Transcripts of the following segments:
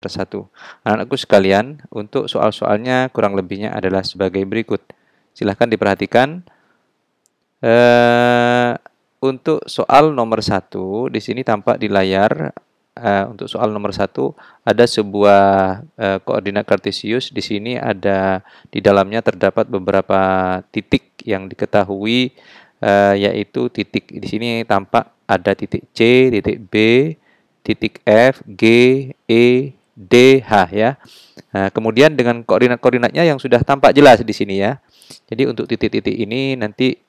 1. Anak-anakku sekalian, untuk soal-soalnya kurang lebihnya adalah sebagai berikut. Silahkan diperhatikan. Untuk soal nomor 1, di sini tampak di layar, untuk soal nomor 1 ada sebuah koordinat kartesius. Di sini ada, di dalamnya terdapat beberapa titik yang diketahui, yaitu titik di sini tampak ada titik C, titik B, titik F, G, E, D, H ya. Nah, kemudian dengan koordinat-koordinatnya yang sudah tampak jelas di sini ya. Jadi untuk titik-titik ini nanti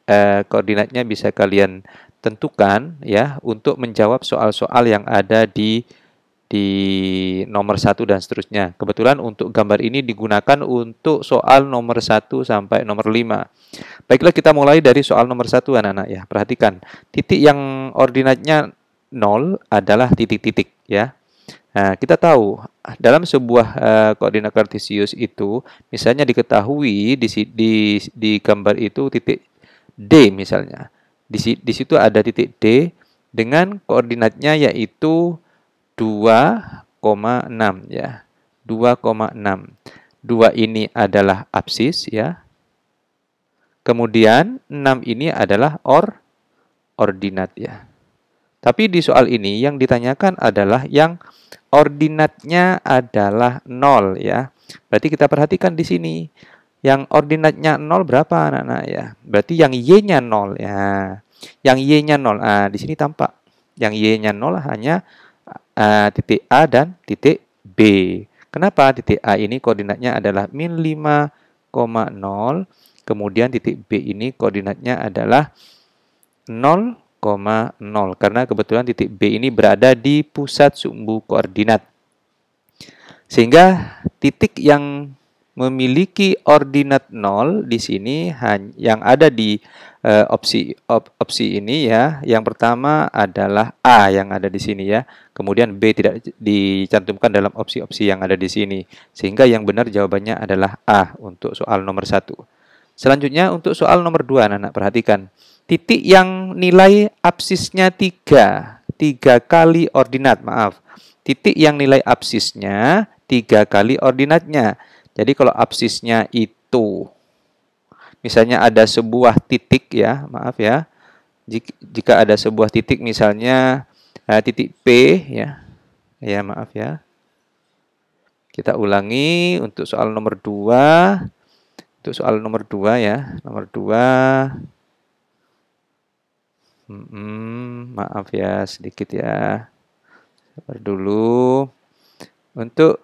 koordinatnya bisa kalian tentukan ya untuk menjawab soal-soal yang ada di nomor 1 dan seterusnya. Kebetulan untuk gambar ini digunakan untuk soal nomor 1 sampai nomor 5. Baiklah, kita mulai dari soal nomor 1 anak-anak ya. Perhatikan, titik yang ordinatnya 0 adalah titik-titik ya. Nah, kita tahu dalam sebuah koordinat kartesius itu, misalnya diketahui di gambar itu titik D misalnya. Di situ ada titik D dengan koordinatnya yaitu 2,6 ya. 2,6. 2 ini adalah apsis ya. Kemudian 6 ini adalah ordinat ya. Tapi di soal ini yang ditanyakan adalah yang ordinatnya adalah 0 ya. Berarti kita perhatikan di sini. Yang ordinatnya 0 berapa anak-anak ya? Berarti yang Y-nya 0 ya. Yang Y-nya 0. Nah, di sini tampak. Yang Y-nya 0 hanya titik A dan titik B. Kenapa? Titik A ini koordinatnya adalah min 5,0. Kemudian titik B ini koordinatnya adalah 0,0 karena kebetulan titik B ini berada di pusat sumbu koordinat. Sehingga titik yang memiliki ordinat 0 di sini yang ada di opsi ini ya. Yang pertama adalah A yang ada di sini ya. Kemudian B tidak dicantumkan dalam opsi-opsi yang ada di sini. Sehingga yang benar jawabannya adalah A untuk soal nomor 1. Selanjutnya untuk soal nomor 2 anak-anak perhatikan. Titik yang nilai absisnya 3 kali ordinat, maaf. Titik yang nilai absisnya 3 kali ordinatnya. Jadi kalau absisnya itu, misalnya ada sebuah titik ya, maaf ya. Jika ada sebuah titik misalnya titik P ya. Ya, maaf ya. Kita ulangi untuk soal nomor 2. Untuk soal nomor 2 ya, nomor 2. Maaf ya sedikit ya. Sabar dulu. Untuk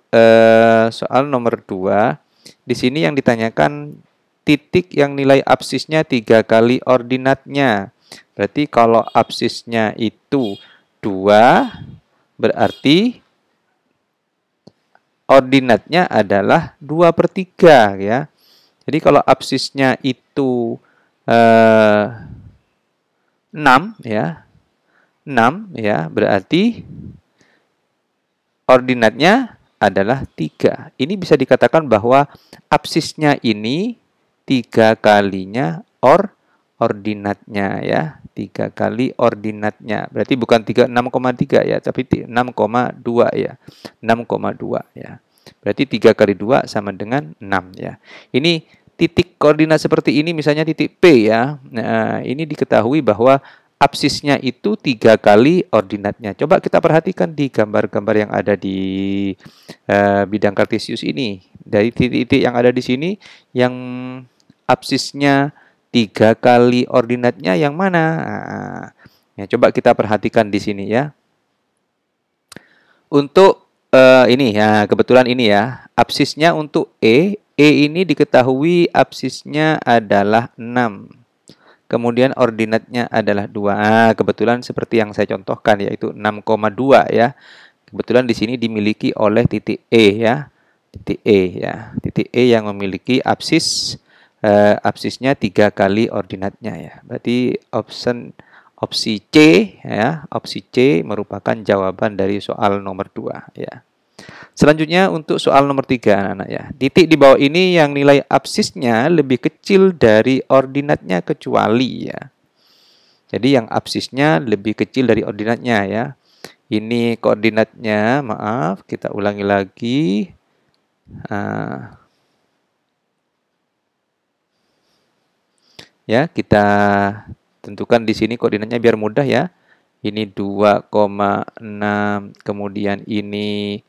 soal nomor 2, di sini yang ditanyakan titik yang nilai absisnya 3 kali ordinatnya. Berarti kalau absisnya itu 2, berarti ordinatnya adalah 2/3 ya. Jadi kalau absisnya itu 6 ya. 6 ya, berarti ordinatnya adalah 3. Ini bisa dikatakan bahwa absisnya ini 3 kalinya ordinatnya ya. 3 kali ordinatnya. Berarti bukan 6,3 ya, tapi 6,2 ya. 6,2 ya. Berarti 3 kali 2 sama dengan 6 ya. Ini titik koordinat seperti ini misalnya titik P ya. Nah, ini diketahui bahwa absisnya itu 3 kali ordinatnya. Coba kita perhatikan di gambar-gambar yang ada di bidang kartesius ini. Dari titik-titik yang ada di sini, yang absisnya 3 kali ordinatnya yang mana? Nah, ya, coba kita perhatikan di sini ya. Untuk ini ya, kebetulan ini ya, absisnya untuk E ini diketahui absisnya adalah 6. Kemudian ordinatnya adalah 2. Kebetulan seperti yang saya contohkan yaitu 6,2 ya. Kebetulan di sini dimiliki oleh titik E ya. Titik E ya. Titik E yang memiliki absisnya 3 kali ordinatnya ya. Berarti opsi C ya. Opsi C merupakan jawaban dari soal nomor 2 ya. Selanjutnya untuk soal nomor 3 anak-anak ya. Titik di bawah ini yang nilai absisnya lebih kecil dari ordinatnya kecuali ya. Jadi yang absisnya lebih kecil dari ordinatnya ya. Ini koordinatnya, maaf, kita ulangi lagi. Ya, kita tentukan di sini koordinatnya biar mudah ya. Ini 2,6, kemudian ini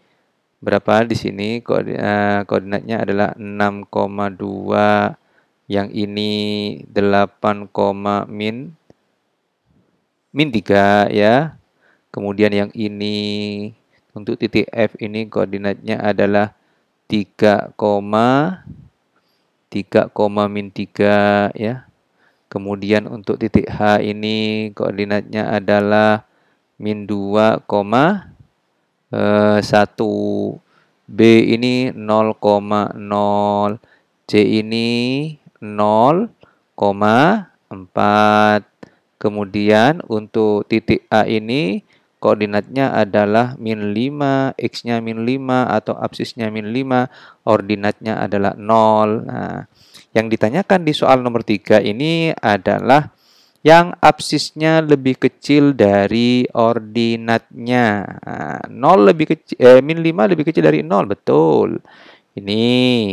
berapa di sini? Koordinatnya adalah 6,2, yang ini 8, min 3 ya. Kemudian yang ini untuk titik F ini koordinatnya adalah 3, min 3 ya. Kemudian untuk titik H ini koordinatnya adalah min 2, 1. B ini 0,0. C ini 0,4. Kemudian untuk titik A ini koordinatnya adalah min 5, X-nya min 5 atau absisnya min 5, ordinatnya adalah 0. Nah, yang ditanyakan di soal nomor 3 ini adalah yang absisnya lebih kecil dari ordinatnya. Nah, 0 lebih kecil, min 5 lebih kecil dari 0, betul. Ini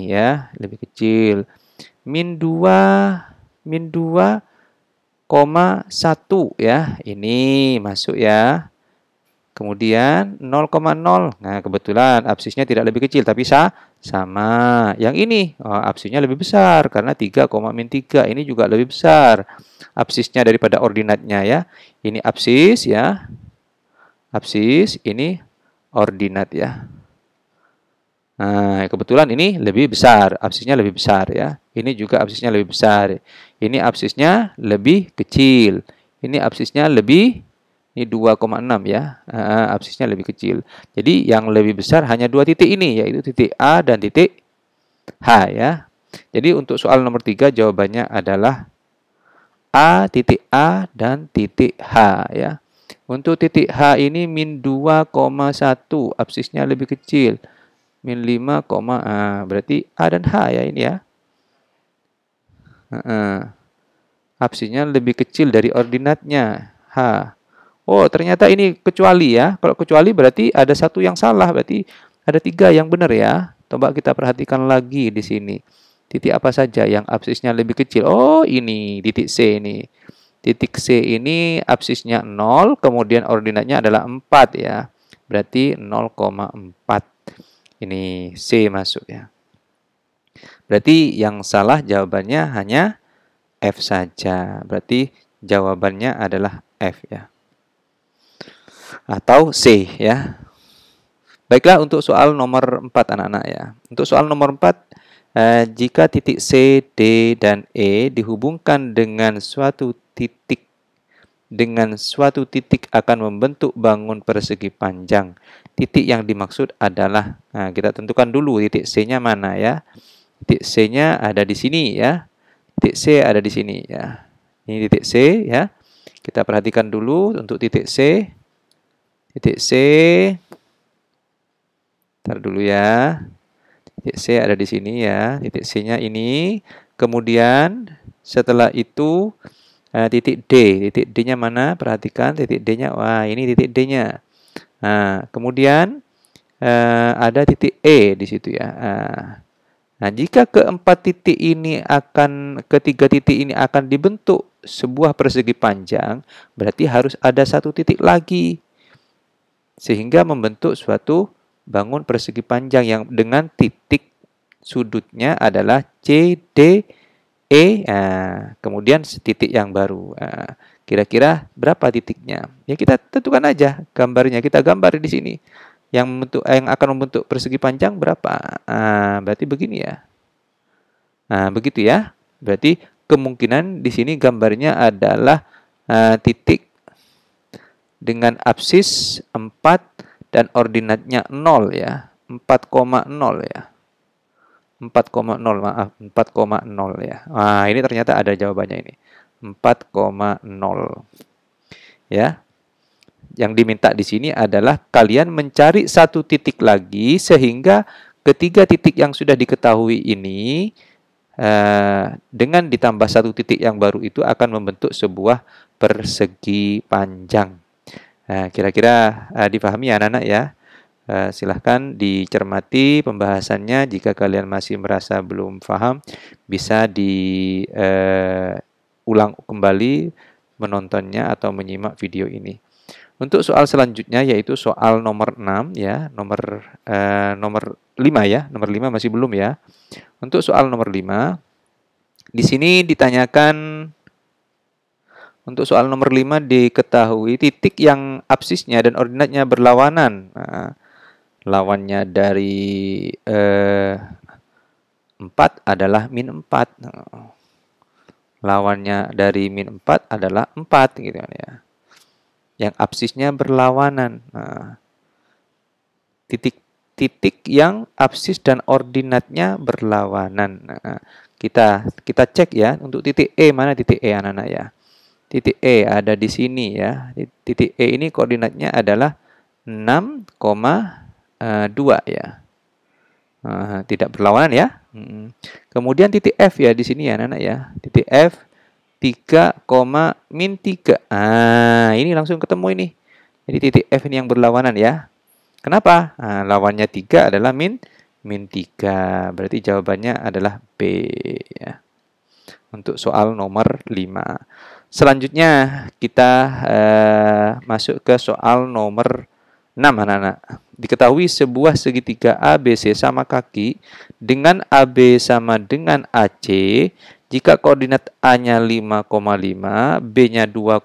ya, lebih kecil. Min 2,1 ya, ini masuk ya. Kemudian 0,0. Nah, kebetulan absisnya tidak lebih kecil tapi sama. Yang ini absisnya lebih besar karena 3, min 3. Ini juga lebih besar absisnya daripada ordinatnya ya. Ini absis ya. Absis, ini ordinat ya. Nah, kebetulan ini lebih besar, absisnya lebih besar ya. Ini juga absisnya lebih besar. Ini absisnya lebih kecil. Ini absisnya lebih, ini 2,6 ya. Absisnya lebih kecil. Jadi yang lebih besar hanya dua titik ini, yaitu titik A dan titik H ya. Jadi untuk soal nomor 3 jawabannya adalah A, titik A dan titik H ya. Untuk titik H ini min 2,1, absisnya lebih kecil. Min 5, berarti A dan H ya ini ya. Absisnya lebih kecil dari ordinatnya, H. Oh, ternyata ini kecuali ya. Kalau kecuali berarti ada satu yang salah, berarti ada 3 yang benar ya. Coba kita perhatikan lagi di sini. Titik apa saja yang absisnya lebih kecil? Oh, ini titik C ini. Titik C ini absisnya 0, kemudian ordinatnya adalah 4 ya. Berarti 0,4. Ini C masuk ya. Berarti yang salah jawabannya hanya F saja. Berarti jawabannya adalah F ya. Atau C ya. Baiklah untuk soal nomor 4 anak-anak ya. Untuk soal nomor 4, jika titik C, D, dan E dihubungkan dengan suatu titik akan membentuk bangun persegi panjang. Titik yang dimaksud adalah, nah, kita tentukan dulu titik C-nya mana ya. Titik C-nya ada di sini ya. Titik C ada di sini ya. Ini titik C ya. Kita perhatikan dulu untuk titik C. Titik C. Ntar dulu ya. Titik C ada di sini ya. Titik C-nya ini. Kemudian setelah itu titik D. Titik D-nya mana? Perhatikan titik D-nya. Wah, ini titik D-nya. Nah, kemudian ada titik E di situ ya. Nah, jika ketiga titik ini akan dibentuk sebuah persegi panjang, berarti harus ada satu titik lagi. Sehingga membentuk suatu bangun persegi panjang yang dengan titik sudutnya adalah C, D, E. Kemudian titik yang baru. Kira-kira berapa titiknya? Ya kita tentukan aja gambarnya. Kita gambar di sini. Yang akan membentuk persegi panjang berapa? Berarti begini ya. Nah, begitu ya. Berarti kemungkinan di sini gambarnya adalah titik dengan absis 4 dan ordinatnya 0 ya. 4,0 ya. 4,0 maaf, 4,0 ya. Nah, ini ternyata ada jawabannya ini. 4,0. Ya. Yang diminta di sini adalah kalian mencari satu titik lagi sehingga ketiga titik yang sudah diketahui ini dengan ditambah satu titik yang baru itu akan membentuk sebuah persegi panjang. Nah, kira-kira dipahami ya anak-anak ya. Silahkan dicermati pembahasannya. Jika kalian masih merasa belum paham, bisa diulang kembali menontonnya atau menyimak video ini. Untuk soal selanjutnya yaitu soal nomor 6 ya, nomor 5 ya, nomor 5 masih belum ya. Untuk soal nomor 5 di sini ditanyakan. Untuk soal nomor 5 diketahui titik yang absisnya dan ordinatnya berlawanan. Nah, lawannya dari 4 adalah min 4. Nah, lawannya dari min 4 adalah 4 gitu kan ya. Yang absisnya berlawanan. Nah, titik yang absis dan ordinatnya berlawanan. Nah, kita cek ya untuk titik E, mana titik E anak-anak ya. Titik E ada di sini ya. Titik E ini koordinatnya adalah 6,2 ya. Tidak berlawanan ya. Kemudian titik F ya di sini ya anak-anak ya. Titik F 3, min 3. Ini langsung ketemu ini. Jadi titik F ini yang berlawanan ya. Kenapa? Lawannya 3 adalah min 3. Berarti jawabannya adalah B ya. Untuk soal nomor 5. Selanjutnya kita masuk ke soal nomor 6 anak-anak. Diketahui sebuah segitiga ABC sama kaki dengan AB sama dengan AC jika koordinat A-nya 5,5, B-nya 2,1,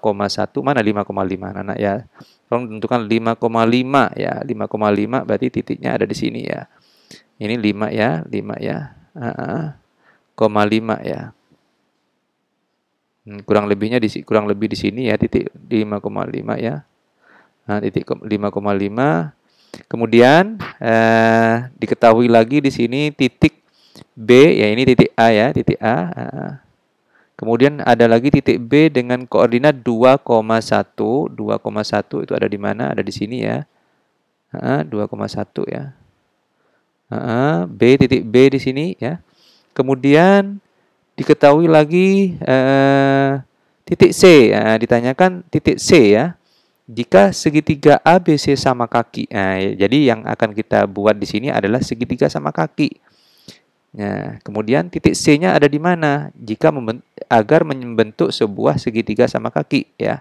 mana 5,5 anak-anak ya. Tolong tentukan 5,5 ya. 5,5 berarti titiknya ada di sini ya. Ini 5 ya, 5 ya. 5 ya. Kurang lebih di sini ya, titik 5,5 ya. Titik 5,5. Kemudian diketahui lagi di sini titik B ya, ini titik A ya, titik A. Kemudian ada lagi titik B dengan koordinat 2,1. 2,1 itu ada di mana? Ada di sini ya. 2,1 ya. Titik B di sini ya. Kemudian diketahui lagi titik C. Ditanyakan titik C ya. Jika segitiga ABC sama kaki. Jadi yang akan kita buat di sini adalah segitiga sama kaki. Nah, kemudian titik C-nya ada di mana? Agar membentuk sebuah segitiga sama kaki ya.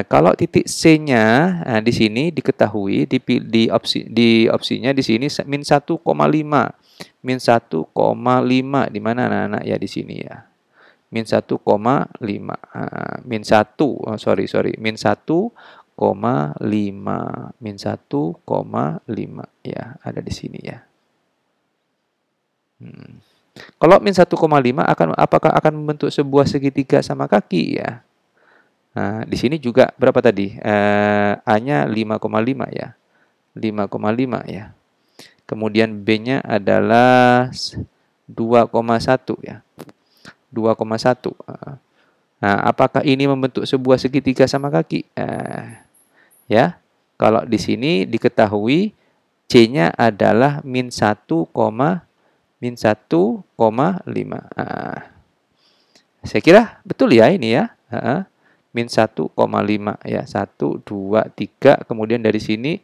Kalau titik C-nya di sini diketahui di opsinya di sini min 1,5. Min 1,5 di mana anak-anak ya di sini ya. Min 1,5. Min 1, min 1,5. Min 1,5 ya, ada di sini ya. Kalau min 1,5 apakah akan membentuk sebuah segitiga sama kaki ya? Di sini juga berapa tadi? A-nya 5,5 ya. 5,5 ya. Kemudian B-nya adalah 2,1 ya. 2,1. Apakah ini membentuk sebuah segitiga sama kaki? Ya. Kalau di sini diketahui C-nya adalah min 1,5. Saya kira betul ya ini ya. Min 1,5 ya. 1, 2, 3. Kemudian dari sini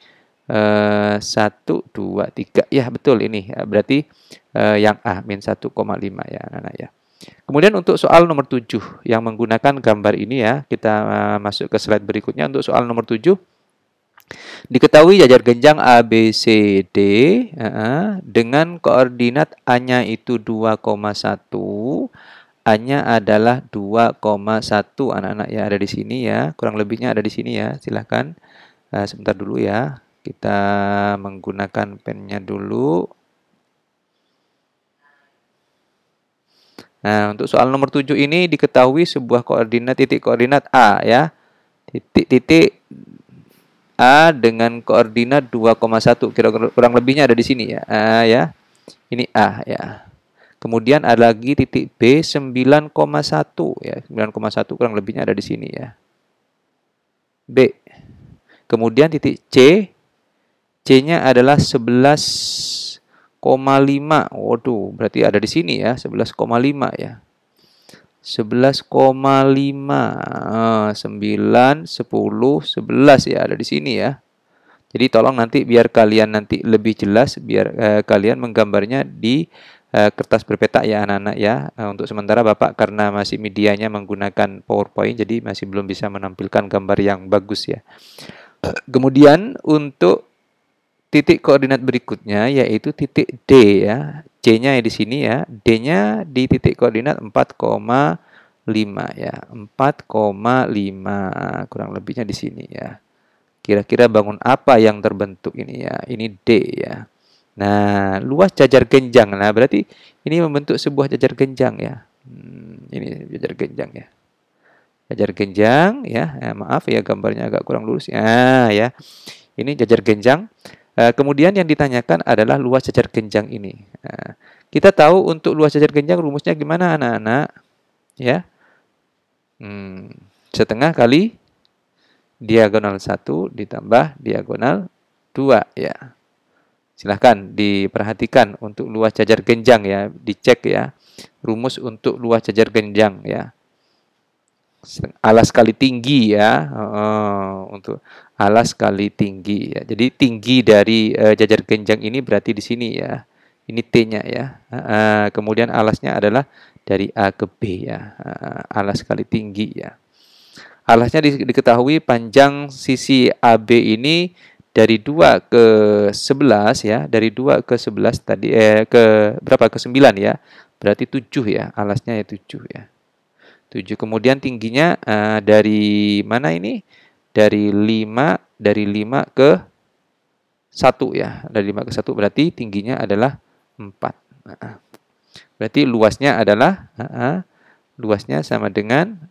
1, 2, 3. Ya betul ini. Berarti yang A min 1,5 ya anak-anak ya. Kemudian untuk soal nomor 7 yang menggunakan gambar ini ya. Kita masuk ke slide berikutnya. Untuk soal nomor 7. Diketahui jajar genjang ABCD dengan koordinat A-nya itu 2,1. A-nya adalah 2,1 anak-anak ya, ada di sini ya. Kurang lebihnya ada di sini ya. Silahkan sebentar dulu ya. Kita menggunakan pennya dulu. Nah, untuk soal nomor 7 ini diketahui sebuah titik koordinat A ya. Titik A dengan koordinat 2,1. Kira-kira kurang lebihnya ada di sini ya. Ya. Ini A ya. Kemudian ada lagi titik B 9,1 ya. 9,1 kurang lebihnya ada di sini ya. B. Kemudian titik C. C-nya adalah 11,5. Waduh, berarti ada di sini ya, 11,5 ya. 11,5, 9, 10, 11 ya, ada di sini ya. Jadi tolong nanti biar kalian nanti lebih jelas, biar kalian menggambarnya di kertas berpetak ya anak-anak ya. Untuk sementara Bapak karena masih medianya menggunakan PowerPoint, jadi masih belum bisa menampilkan gambar yang bagus ya. Kemudian untuk titik koordinat berikutnya yaitu titik D ya. C-nya di sini ya, D-nya di titik koordinat 4,5 ya. 4,5 kurang lebihnya di sini ya. Kira-kira bangun apa yang terbentuk ini ya? Ini D ya. Nah, luas jajar genjang. Nah, berarti ini membentuk sebuah jajar genjang ya. Ini jajar genjang ya. Jajar genjang ya. Maaf ya gambarnya agak kurang lurus ya. Ya. Ini jajar genjang. Kemudian yang ditanyakan adalah luas jajar genjang ini. Kita tahu untuk luas jajar genjang rumusnya gimana anak-anak? Ya. Setengah kali diagonal 1 ditambah diagonal 2 ya. Silahkan diperhatikan untuk luas jajar genjang ya, dicek ya. Rumus untuk luas jajar genjang ya. Alas kali tinggi ya. Untuk alas kali tinggi ya. Jadi tinggi dari jajar genjang ini berarti di sini ya. Ini T-nya ya. Kemudian alasnya adalah dari A ke B ya. Alas kali tinggi ya. Alasnya diketahui panjang sisi AB ini dari 2 ke 11 ya, dari 2 ke 11 tadi ke berapa? Ke 9 ya. Berarti 7 ya, alasnya ya 7 ya. 7. Kemudian tingginya dari mana ini? Dari 5 ke 1 ya. Dari 5 ke 1 berarti tingginya adalah 4. Berarti luasnya adalah luasnya sama dengan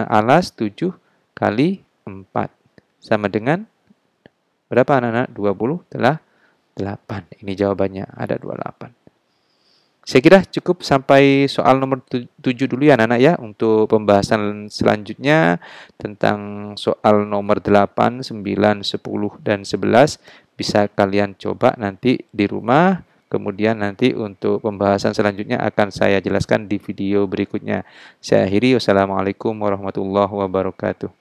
alas 7 kali 4 sama dengan berapa anak-anak? 28. Ini jawabannya ada 28. Saya kira cukup sampai soal nomor 7 dulu ya anak-anak ya. Untuk pembahasan selanjutnya tentang soal nomor 8, 9, 10, dan 11 bisa kalian coba nanti di rumah. Kemudian nanti untuk pembahasan selanjutnya akan saya jelaskan di video berikutnya. Saya akhiri. Wassalamualaikum warahmatullahi wabarakatuh.